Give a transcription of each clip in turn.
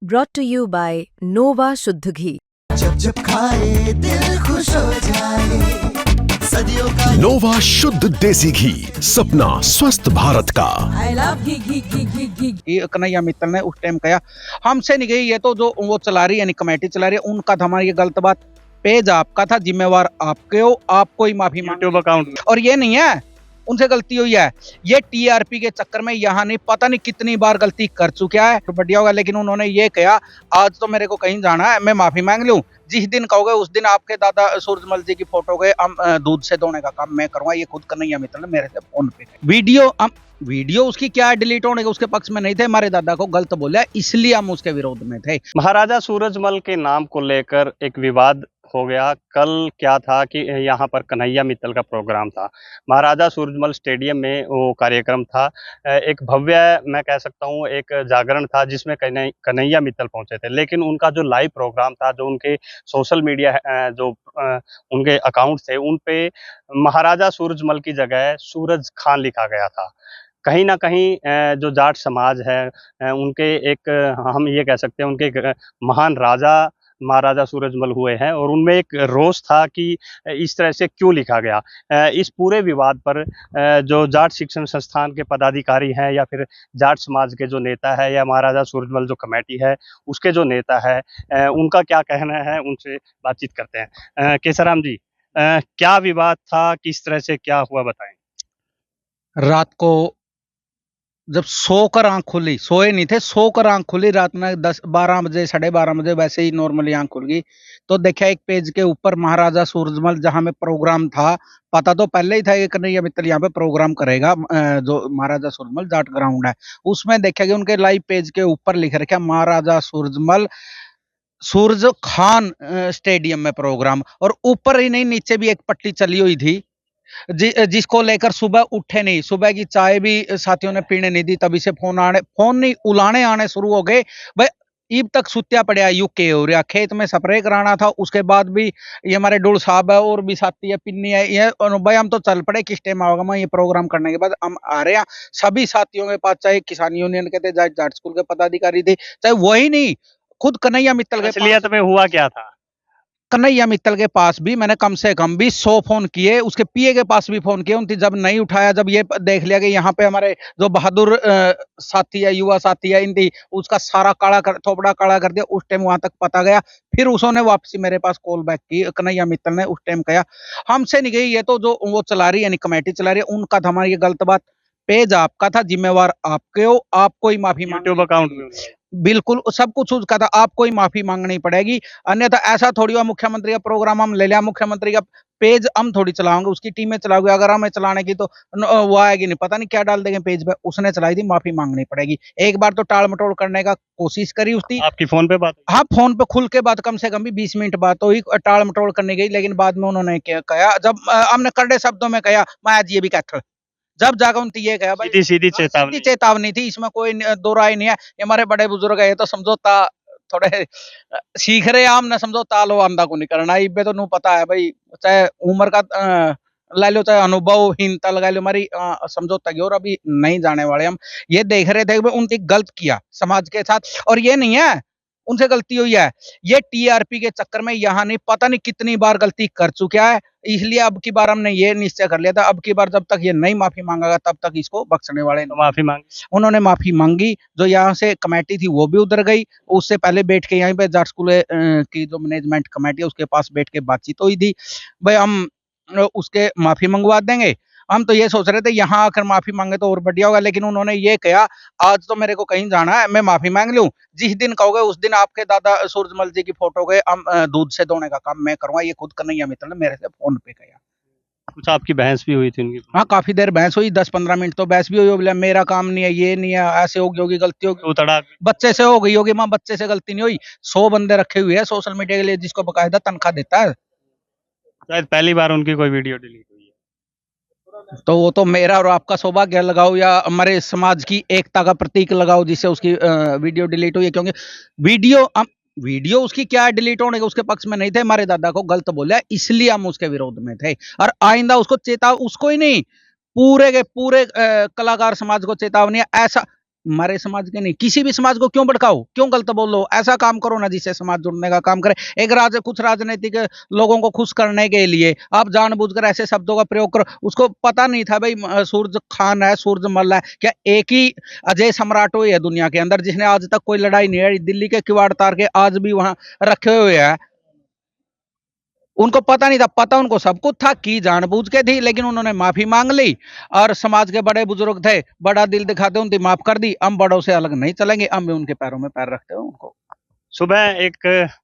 brought to you by Nova शुद्ध घी। जब जब खाए दिल खुश हो जाए, सदियों का नोवा शुद्ध देसी घी, सपना स्वस्थ भारत का। I love घी घी घी घी घी। ये कन्हैया मित्तल ने उस टाइम कहा हमसे नहीं गई, ये तो जो वो चला रही है यानी कमेटी चला रही है उनका था, हमारी ये गलत बात, पेज आपका था, जिम्मेवार आपके हो, आपको ही माफी यूट्यूब अकाउंट और ये नहीं है उनसे गलती हुई है, ये टीआरपी के चक्कर में यहाँ नहीं पता नहीं कितनी बार गलती कर चुका है, तो बढ़िया होगा। लेकिन उन्होंने ये कहा आज तो मेरे को कहीं जाना है, मैं माफी मांग लूं, जिस दिन कहोगे उस दिन आपके दादा सूरजमल जी की फोटो के दूध से धोने का काम मैं करूंगा। ये खुद कन्हैया मित्तल ने मेरे से फोन पे वीडियो उसकी क्या डिलीट होने के उसके पक्ष में नहीं थे, हमारे दादा को गलत बोला इसलिए हम उसके विरोध में थे। महाराजा सूरजमल के नाम को लेकर एक विवाद हो गया। कल क्या था कि यहाँ पर कन्हैया मित्तल का प्रोग्राम था, महाराजा सूरजमल स्टेडियम में वो कार्यक्रम था, एक भव्य मैं कह सकता हूँ एक जागरण था जिसमें कन्हैया मित्तल पहुंचे थे। लेकिन उनका जो लाइव प्रोग्राम था, जो उनके सोशल मीडिया जो उनके अकाउंट थे, उन पे महाराजा सूरजमल की जगह सूरज खान लिखा गया था। कहीं ना कहीं जो जाट समाज है उनके एक हम ये कह सकते हैं उनके एक महान राजा महाराजा सूरजमल हुए हैं और उनमें एक रोष था कि इस तरह से क्यों लिखा गया। इस पूरे विवाद पर जो जाट शिक्षण संस्थान के पदाधिकारी हैं या फिर जाट समाज के जो नेता है या महाराजा सूरजमल जो कमेटी है उसके जो नेता है उनका क्या कहना है, उनसे बातचीत करते हैं। केसराम जी, क्या विवाद था, किस तरह से क्या हुआ बताएं। रात को जब सोकर आंख खुली, सोए नहीं थे, सोकर आंख खुली रात में 10-12 बजे 12:30 बजे वैसे ही नॉर्मली आंख खुल गई तो देखा एक पेज के ऊपर महाराजा सूरजमल जहां में प्रोग्राम था, पता तो पहले ही था कि कन्हैया मित्तल यहाँ पे प्रोग्राम करेगा, जो महाराजा सूरजमल जाट ग्राउंड है उसमें देखा कि उनके लाइव पेज के ऊपर लिख रखा महाराजा सूरजमल सूरज खान स्टेडियम में प्रोग्राम, और ऊपर ही नहीं नीचे भी एक पट्टी चली हुई थी जिसको लेकर सुबह उठे नहीं, सुबह की चाय भी साथियों ने पीने नहीं दी, तभी से फोन नहीं उलाने आने शुरू हो गए। भाई ईब तक सुत्या पड़ा यूके हो रहा, खेत में स्प्रे कराना था, उसके बाद भी ये हमारे डुल साहब है और भी साथी है पिन्नी है, ये भाई हम तो चल पड़े किस टाइम आओगे, मैं ये प्रोग्राम करने के बाद हम आ रहे हैं सभी साथियों के पास, चाहे किसान यूनियन के थे, जाट स्कूल के पदाधिकारी थे, चाहे वही नहीं खुद कन्हैया मित्तल के असलियत में हुआ क्या था। कन्हैया मित्तल के पास भी मैंने कम से कम भी 100 फोन किए, उसके पीए के पास भी फोन किए, उनकी जब नहीं उठाया, जब ये देख लिया कि यहाँ पे हमारे जो बहादुर साथी है, युवा साथी है, इनकी उसका सारा थोपड़ा काला कर दिया, उस टाइम वहां तक पता गया, फिर उसने वापसी मेरे पास कॉल बैक की। कन्हैया मित्तल ने उस टाइम कहा हमसे नहीं गई, ये तो जो वो चला रही है यानी कमेटी चला रही है उनका था, हमारी ये गलत बात, पेज आपका था, जिम्मेवार आपके हो, आपको ही माफी यूट्यूब अकाउंट में बिल्कुल सब कुछ उसका था, आपको ही माफी मांगनी पड़ेगी, अन्यथा ऐसा थोड़ी हुआ मुख्यमंत्री का प्रोग्राम हम ले लिया, मुख्यमंत्री का पेज हम थोड़ी चलाएंगे, उसकी टीमें चलाओगे, अगर हमें चलाने की तो वो आएगी नहीं, पता नहीं क्या डाल देंगे पेज पे, उसने चलाई थी, माफी मांगनी पड़ेगी। एक बार तो टाल मटोल करने का कोशिश करी उसकी, आपकी फोन पे बात, हाँ फोन पे खुल के बात, कम से कम भी 20 मिनट बात हुई, टाल मटोल करने गई, लेकिन बाद में उन्होंने कहा, जब हमने कड़े शब्दों में कहा मैं आज ये भी कहता, जब जाकर उनकी ये कहा भाई सीधी चेतावनी थी, इसमें कोई दो राय नहीं है, ये हमारे बड़े बुजुर्ग है, ये तो समझौता थोड़े सीख रहे आम न समझौता लो आंदा को नहीं करना, इबे तो नू पता है भाई, चाहे उम्र का ला लो, चाहे अनुभवहीनता लगा लो, हमारी समझौता की और अभी नहीं जाने वाले हम, ये देख रहे थे उनकी गलत किया समाज के साथ, और ये नहीं है उनसे गलती हुई है, ये टीआरपी के चक्कर में यहाँ नहीं पता नहीं कितनी बार गलती कर चुका है, इसलिए अब की बार हमने ये निश्चय कर लिया था, अब की बार जब तक ये नहीं माफी मांगेगा तब तक इसको बख्शने वाले तो माफी मांगी, उन्होंने माफी मांगी, जो यहाँ से कमेटी थी वो भी उधर गई, उससे पहले बैठ के यहीं पे जाट स्कूल की जो मैनेजमेंट कमेटी है उसके पास बैठ के बातचीत हुई थी, भाई हम उसके माफी मंगवा देंगे, हम तो ये सोच रहे थे यहाँ आकर माफी मांगे तो और बढ़िया होगा, लेकिन उन्होंने ये कहा आज तो मेरे को कहीं जाना है, मैं माफी मांग लूं, जिस दिन कहोगे उस दिन आपके दादा सूरजमल जी की फोटो के दूध से धोने का काम मैं करूंगा। ये खुद कन्हैया मित्तल ने मेरे से फोन पे कहा। कुछ आपकी बहस भी हुई थी उनकी? हाँ काफी देर बहस हुई, 10-15 मिनट तो बहस भी हुई, बोले मेरा काम नहीं है, ये नहीं है, ऐसे होगी गलती होगी, बच्चे से हो गई होगी, माँ बच्चे से गलती नहीं हुई, 100 बंदे रखे हुए हैं सोशल मीडिया के लिए जिसको बकायदा तनख्वाह देता है, शायद पहली बार उनकी कोई वीडियो डिलीट हुई है, तो वो तो मेरा और आपका सौभाग्य लगाओ या हमारे समाज की एकता का प्रतीक लगाओ जिससे उसकी वीडियो डिलीट हुई है, क्योंकि वीडियो उसकी क्या डिलीट होने के उसके पक्ष में नहीं थे, हमारे दादा को गलत बोला इसलिए हम उसके विरोध में थे, और आइंदा उसको उसको ही नहीं पूरे के पूरे कलाकार समाज को चेतावनी है, ऐसा हमारे समाज के नहीं, किसी भी समाज को क्यों भड़काओ, क्यों गलत बोलो, ऐसा काम करो ना जिससे समाज जुड़ने का काम करे। एक कुछ राजनीतिक लोगों को खुश करने के लिए आप जानबूझकर ऐसे शब्दों का प्रयोग करो। उसको पता नहीं था भाई सूरज खान है, सूरजमल है, क्या एक ही अजय सम्राट हुई है दुनिया के अंदर जिसने आज तक कोई लड़ाई नहीं है, दिल्ली के किवाड़ तार के आज भी वहां रखे हुए हैं। उनको पता नहीं था, पता उनको सब कुछ था कि जानबूझ के थी, लेकिन उन्होंने माफी मांग ली और समाज के बड़े बुजुर्ग थे, बड़ा दिल दिखाते उनकी माफ कर दी। हम बड़ों से अलग नहीं चलेंगे, हम भी उनके पैरों में पैर रखते हैं उनको। सुबह एक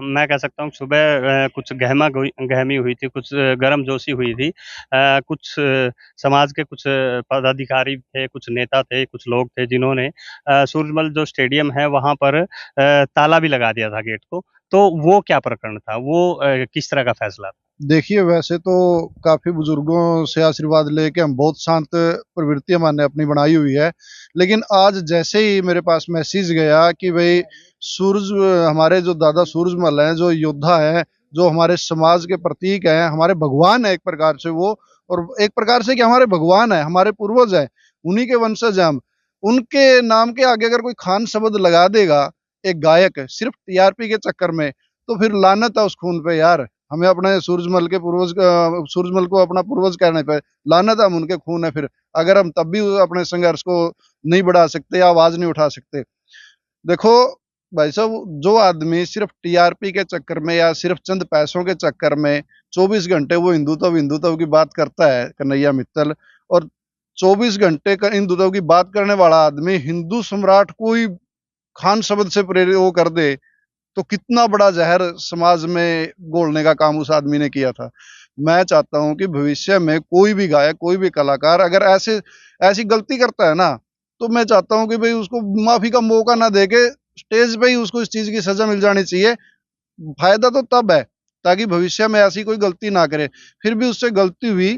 मैं कह सकता हूँ सुबह कुछ गहमी हुई थी, कुछ गर्मजोशी हुई थी। कुछ समाज के कुछ पदाधिकारी थे, कुछ नेता थे, कुछ लोग थे जिन्होंने सूरजमल जो स्टेडियम है वहाँ पर ताला भी लगा दिया था गेट को। तो वो क्या प्रकरण था, वो किस तरह का फैसला था? देखिए, वैसे तो काफी बुजुर्गों से आशीर्वाद लेके हम बहुत शांत प्रवृत्ति हमने अपनी बनाई हुई है, लेकिन आज जैसे ही मेरे पास मैसेज गया कि भाई हमारे जो दादा सूरजमल हैं, जो योद्धा हैं, जो हमारे समाज के प्रतीक हैं, हमारे भगवान है एक प्रकार से वो, और एक प्रकार से कि हमारे भगवान है, हमारे पूर्वज हैं, उन्हीं के वंशज हैं हम। उनके नाम के आगे अगर कोई खान शब्द लगा देगा एक गायक सिर्फ टीआरपी के चक्कर में, तो फिर लानत है उस खून पे यार। हमें अपने सूरजमल को अपना पूर्वज कहने पे लानत है, हम उनके खून है। फिर अगर हम तब भी अपने संघर्ष को नहीं बढ़ा सकते या आवाज नहीं उठा सकते। देखो भाई साहब, जो आदमी सिर्फ टीआरपी के चक्कर में या सिर्फ चंद पैसों के चक्कर में 24 घंटे वो हिंदुत्व की बात करता है, कन्हैया मित्तल, और 24 घंटे का हिंदुत्व की बात करने वाला आदमी हिंदू सम्राट को ही खान शब्द से प्रेरित वो कर दे, तो कितना बड़ा जहर समाज में घोलने का काम उस आदमी ने किया था। मैं चाहता हूं कि भविष्य में कोई भी गायक, कोई भी कलाकार अगर ऐसी गलती करता है ना, तो मैं चाहता हूं कि भाई उसको माफी का मौका ना देके स्टेज पे ही उसको इस चीज की सजा मिल जानी चाहिए। फायदा तो तब है ताकि भविष्य में ऐसी कोई गलती ना करे। फिर भी उससे गलती हुई,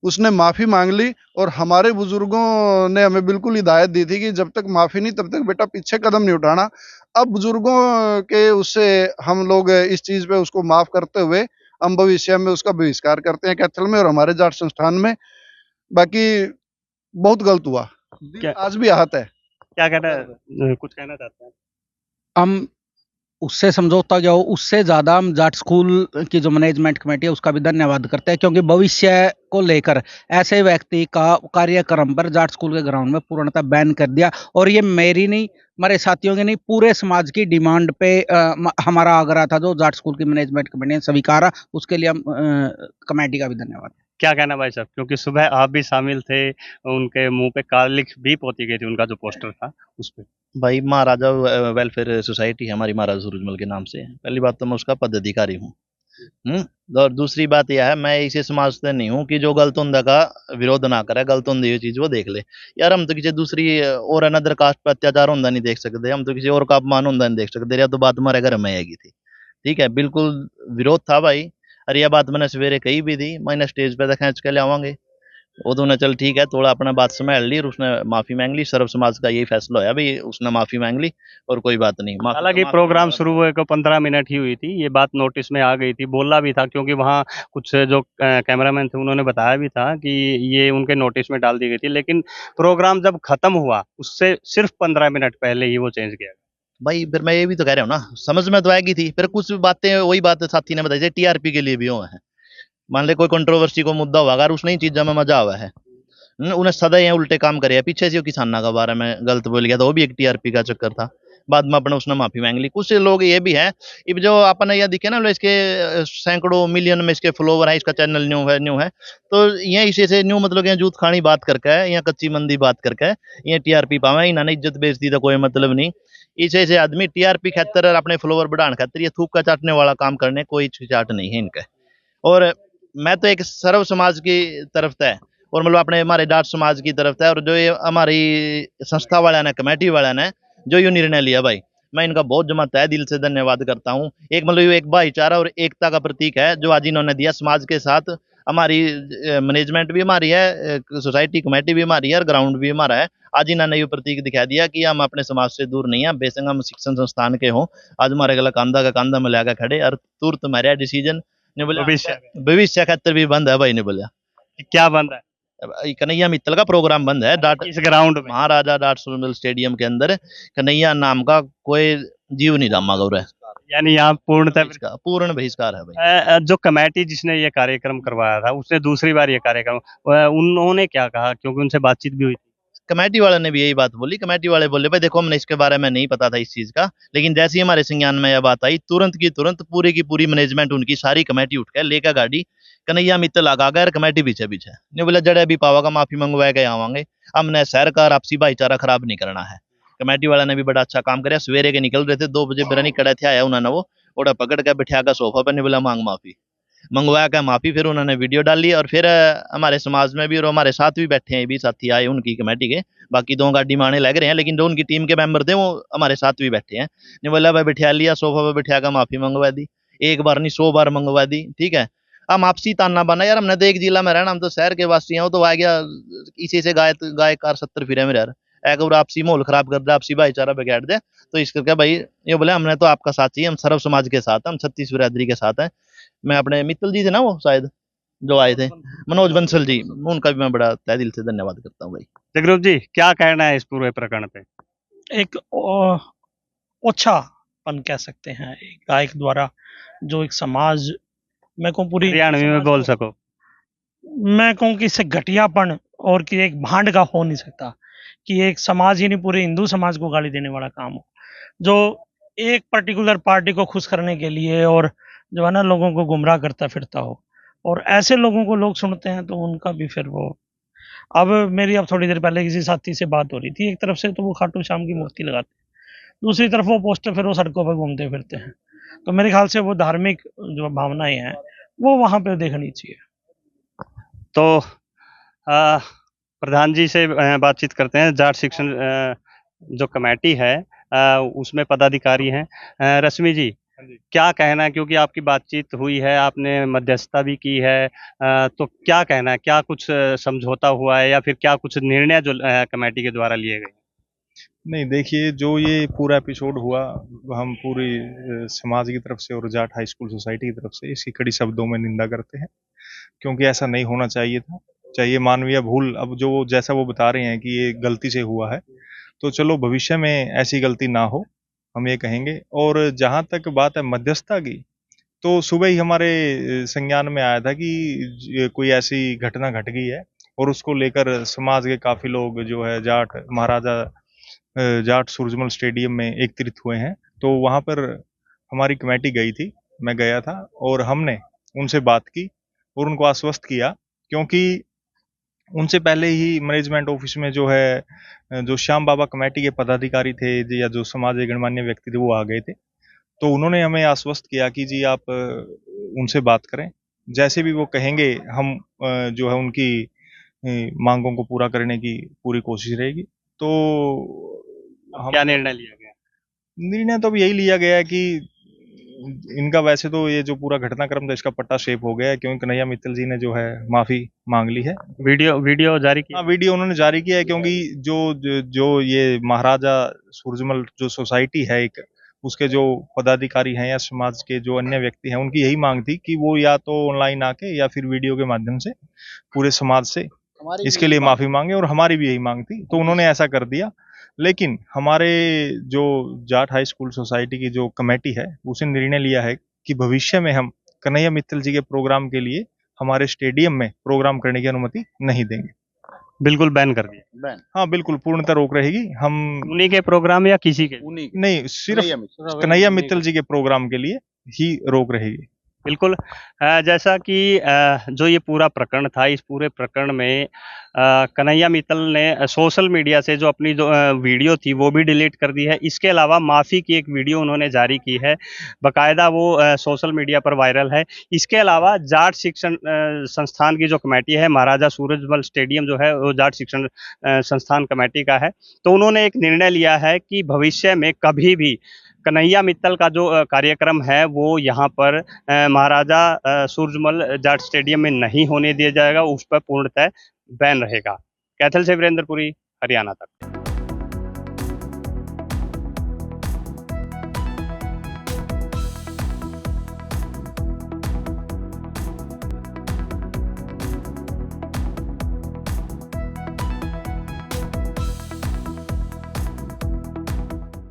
उसने माफी मांग ली, और हमारे बुजुर्गों ने हमें बिल्कुल हिदायत दी थी कि जब तक माफी नहीं तब तक बेटा पीछे कदम नहीं उठाना। अब बुजुर्गों के उससे हम लोग इस चीज पे उसको माफ करते हुए हम भविष्य में उसका बहिष्कार करते हैं कैथल में और हमारे जाट संस्थान में। बाकी बहुत गलत हुआ, आज भी आहत है। क्या कुछ कहना चाहते हैं? हम उससे समझौता क्या हो, उससे ज्यादा हम जाट स्कूल की जो मैनेजमेंट कमेटी है उसका भी धन्यवाद करते हैं, क्योंकि भविष्य को लेकर ऐसे व्यक्ति का कार्यक्रम पर जाट स्कूल के ग्राउंड में पूर्णतः बैन कर दिया। और ये मेरी नहीं, हमारे साथियों की नहीं, पूरे समाज की डिमांड पे हमारा आग्रह था जो जाट स्कूल की मैनेजमेंट कमेटी ने स्वीकारा, उसके लिए हम कमेटी का भी धन्यवाद। क्या कहना भाई साहब, क्योंकि सुबह आप भी शामिल थे, उनके मुंह पे कालिख भी पोती गई थी, उनका जो पोस्टर था उस पे। भाई महाराजा वेलफेयर सोसाइटी है हमारी, महाराजा सूरजमल के नाम से। पहली बात तो मैं उसका पदाधिकारी हूँ। और दूसरी बात यह है, मैं इसे समाज से नहीं हूँ कि जो गलत होंदा का विरोध ना करे, गलत होंदी ये चीज वो देख ले। यार हम तो किसी दूसरी और अनदर कास्ट पर अत्याचार होंदा नहीं देख सकते, हम तो किसी और का अपमान होंदा नहीं देख सकते। या तो बात हमारे घर में आएगी थी, ठीक है, बिल्कुल विरोध था भाई। और यह बात मैंने सवेरे कही भी थी, मैंने स्टेज पे तो खींच के ले आवांगे, वो तो चल ठीक है, थोड़ा अपना बात संभाल ली और उसने माफी मांग ली। सर्व समाज का यही फैसला है भाई, उसने माफी मांग ली और कोई बात नहीं। हालांकि प्रोग्राम शुरू हुए को 15 मिनट ही हुई थी, ये बात नोटिस में आ गई थी, बोला भी था, क्योंकि वहाँ कुछ जो कैमरामैन थे उन्होंने बताया भी था कि ये उनके नोटिस में डाल दी गई थी। लेकिन प्रोग्राम जब खत्म हुआ उससे सिर्फ 15 मिनट पहले ही वो चेंज किया भाई। फिर मैं ये भी तो कह रहा हूँ ना, समझ में तो आएगी थी। फिर कुछ बातें वही बात साथी ने बताई टीआरपी के लिए भी हुआ है। मान ले कोई कंट्रोवर्सी को मुद्दा हुआ, अगर उसने चीजों में मजा हुआ है, उन्हें सदा ये उल्टे काम करे। पीछे से किसाना का बारे में गलत बोल गया था, वो भी एक टीआरपी का चक्कर था। बाद में अपने उसने माफी मांग ली। कुछ लोग ये भी है, अब जो अपन यह दिखे ना, इसके सैकड़ों मिलियन में इसके फॉलोवर है, इसका चैनल न्यू है, तो ये इसी से न्यू मतलब जूत खानी बात करके या कच्ची मंदी बात करके ये टीआरपी पावे, इन्होंने इज्जत बेच दी तो कोई मतलब नहीं। इसे से आदमी टीआरपी खातर अपने फॉलोवर बढ़ाने खातर ये थूक का चाटने वाला काम करने कोई चाट नहीं है इनका। और मैं तो एक सर्व समाज की तरफ है, और मतलब अपने हमारे जाट समाज की तरफ है, और जो ये हमारी संस्था वाला ने, कमेटी वाला ने जो ये निर्णय लिया भाई, मैं इनका बहुत जमा तहे दिल से धन्यवाद करता हूँ। एक मतलब एक भाईचारा और एकता का प्रतीक है जो आज इन्होंने दिया समाज के साथ। हमारी मैनेजमेंट भी हमारी है, सोसाइटी कमेटी भी हमारी है और ग्राउंड भी हमारा है। आज इन्होंने ये प्रतीक दिखा दिया कि हम अपने समाज से दूर नहीं है, बेशक हम शिक्षण संस्थान के हों। आज हमारे गला कांधा का कांधा में लगा खड़े, और तुरंत हमारा डिसीजन ने बोला भविष्य खातर भी बंद है भाई ने बोला। क्या बंद है? कन्हैया मित्तल का प्रोग्राम बंद है। इस ग्राउंड में महाराजा डाट सूरजमल स्टेडियम के अंदर कन्हैया नाम का कोई जीव नहीं जमा गौर है, यानी यहाँ पूर्णतः पूर्ण बहिष्कार है भाई। जो कमेटी जिसने ये कार्यक्रम करवाया था उसने दूसरी बार ये कार्यक्रम उन्होंने क्या कहा, क्योंकि उनसे बातचीत भी हुई थी? कमेटी वाले ने भी यही बात बोली। कमेटी वाले बोले भाई देखो हमने इसके बारे में नहीं पता था इस चीज का, लेकिन जैसे ही हमारे संज्ञान में यह बात आई तुरंत की तुरंत पूरी की पूरी मैनेजमेंट उनकी सारी कमेटी उठ गया लेकर गाड़ी कन्हैया मित्तल आगा गए, कमेटी पीछे पीछे नहीं बोला जड़े भी पावागा माफी मंगवा के आवांगे, हमने शहर का आपसी भाईचारा खराब नहीं करना है। कमेटी वाला ने भी बड़ा अच्छा काम कराया। सवेरे के निकल रहे थे 2 बजे बिरानी कड़े थे, आया उन्होंने वो ओड़ा पकड़ के बिठा कर सोफा पर नहीं बोला मांग माफी, मंगवाया क्या माफी, फिर उन्होंने वीडियो डाली और फिर हमारे समाज में भी और हमारे साथ भी बैठे हैं भी साथी आए उनकी कमेटी के, बाकी 2 गाड़ी माने लग रहे हैं, लेकिन जो उनकी टीम के मेंबर थे वो हमारे साथ भी बैठे हैं। नहीं बोला भाई बिठा लिया सोफा पर बिठा कर माफी मंगवा दी, एक बार नहीं 100 बार मंगवा दी, ठीक है। हम आपसी ताना बना यार, हमने तो एक जिला में रहना, हम तो शहर के वासी हैं, वो तो आ गया इसी से गाय कार 70 फिरे में रह एक और आपसी माहौल खराब कर दे, आपसी भाईचारा बिगाड़ दे, तो इस करके भाई ये बोले हमने तो आपका साथ चाहिए, हम सर्व समाज के साथ हैं, हम 36 बिरादरी के साथ हैं। मैं अपने मित्तल जी थे ना वो शायद जो आए थे, मनोज बंसल जी, उनका भी मैं बड़ा तहे दिल से धन्यवाद करता हूँ भाई। जगरूप जी क्या कहना है इस पूरे प्रकरण पे? एक ओछापन कह सकते हैं एक गायक द्वारा, जो एक समाज, मैं कहूँ पूरी हरियाणवी में बोल सको, मैं कहूँ कि इससे घटियापन और कि एक भांड का हो नहीं सकता कि एक समाज ही नहीं पूरे हिंदू समाज को गाली देने वाला काम हो, जो एक पर्टिकुलर पार्टी को खुश करने के लिए और जो है ना लोगों को गुमराह करता फिरता हो, और ऐसे लोगों को लोग सुनते हैं तो उनका भी फिर वो। अब मेरी अब थोड़ी देर पहले किसी साथी से बात हो रही थी, एक तरफ से तो वो खाटू श्याम की मूर्ति लगाते हैं, दूसरी तरफ वो पोस्टर फिर वो सड़कों पर घूमते फिरते हैं, तो मेरे ख्याल से वो धार्मिक जो भावनाएं हैं वो वहां पे देखनी चाहिए। तो प्रधान जी से बातचीत करते हैं। जाट शिक्षण जो कमेटी है उसमें पदाधिकारी हैं। रश्मि जी क्या कहना है, क्योंकि आपकी बातचीत हुई है, आपने मध्यस्थता भी की है, तो क्या कहना है, क्या कुछ समझौता हुआ है या फिर क्या कुछ निर्णय जो कमेटी के द्वारा लिए गए? नहीं देखिए, जो ये पूरा एपिसोड हुआ हम पूरी समाज की तरफ से और जाट हाई स्कूल सोसाइटी की तरफ से इसकी कड़ी शब्दों में निंदा करते हैं, क्योंकि ऐसा नहीं होना चाहिए था। चाहिए मानवीय भूल, अब जो जैसा वो बता रहे हैं कि ये गलती से हुआ है, तो चलो भविष्य में ऐसी गलती ना हो, हम ये कहेंगे। और जहाँ तक बात है मध्यस्थता की, तो सुबह ही हमारे संज्ञान में आया था कि कोई ऐसी घटना घट गई है और उसको लेकर समाज के काफी लोग जो है जाट महाराजा जाट सूरजमल स्टेडियम में एकत्रित हुए हैं। तो वहाँ पर हमारी कमेटी गई थी, मैं गया था और हमने उनसे बात की और उनको आश्वस्त किया, क्योंकि उनसे पहले ही मैनेजमेंट ऑफिस में जो है जो श्याम बाबा कमेटी के पदाधिकारी थे या जो समाज के गणमान्य व्यक्ति थे वो आ गए थे। तो उन्होंने हमें आश्वस्त किया कि जी आप उनसे बात करें, जैसे भी वो कहेंगे हम जो है उनकी मांगों को पूरा करने की पूरी कोशिश रहेगी। तो क्या निर्णय लिया गया? निर्णय तो अब यही लिया गया है कि इनका वैसे तो ये जो पूरा घटनाक्रम था इसका पट्टा शेप हो गया है, क्योंकि कन्हैया मित्तल जी ने जो है माफी मांग ली है। वीडियो जारी किया? हाँ, वीडियो उन्होंने जारी किया है, क्योंकि जो ये महाराजा सूरजमल जो सोसाइटी है एक, उसके जो पदाधिकारी हैं या समाज के जो अन्य व्यक्ति हैं, उनकी यही मांग थी कि वो या तो ऑनलाइन आके या फिर वीडियो के माध्यम से पूरे समाज से इसके लिए माफी मांगे, और हमारी भी यही मांग थी, तो उन्होंने ऐसा कर दिया। लेकिन हमारे जो जाट हाई स्कूल सोसाइटी की जो कमेटी है उसने निर्णय लिया है कि भविष्य में हम कन्हैया मित्तल जी के प्रोग्राम के लिए हमारे स्टेडियम में प्रोग्राम करने की अनुमति नहीं देंगे। बिल्कुल बैन कर दिया? हाँ बिल्कुल, पूर्णतः रोक रहेगी। हम उन्हीं के प्रोग्राम या किसी के? नहीं, सिर्फ कन्हैया मित्तल जी के प्रोग्राम के लिए ही रोक रहेगी। बिल्कुल। जैसा कि जो ये पूरा प्रकरण था, इस पूरे प्रकरण में कन्हैया मित्तल ने सोशल मीडिया से जो अपनी जो वीडियो थी वो भी डिलीट कर दी है। इसके अलावा माफ़ी की एक वीडियो उन्होंने जारी की है, बाकायदा वो सोशल मीडिया पर वायरल है। इसके अलावा जाट शिक्षण संस्थान की जो कमेटी है, महाराजा सूरजमल स्टेडियम जो है वो जाट शिक्षण संस्थान कमेटी का है, तो उन्होंने एक निर्णय लिया है कि भविष्य में कभी भी कन्हैया मित्तल का जो कार्यक्रम है वो यहाँ पर महाराजा सूरजमल जाट स्टेडियम में नहीं होने दिया जाएगा, उस पर पूर्णतः बैन रहेगा। कैथल से वीरेंद्रपुरी, हरियाणा तक।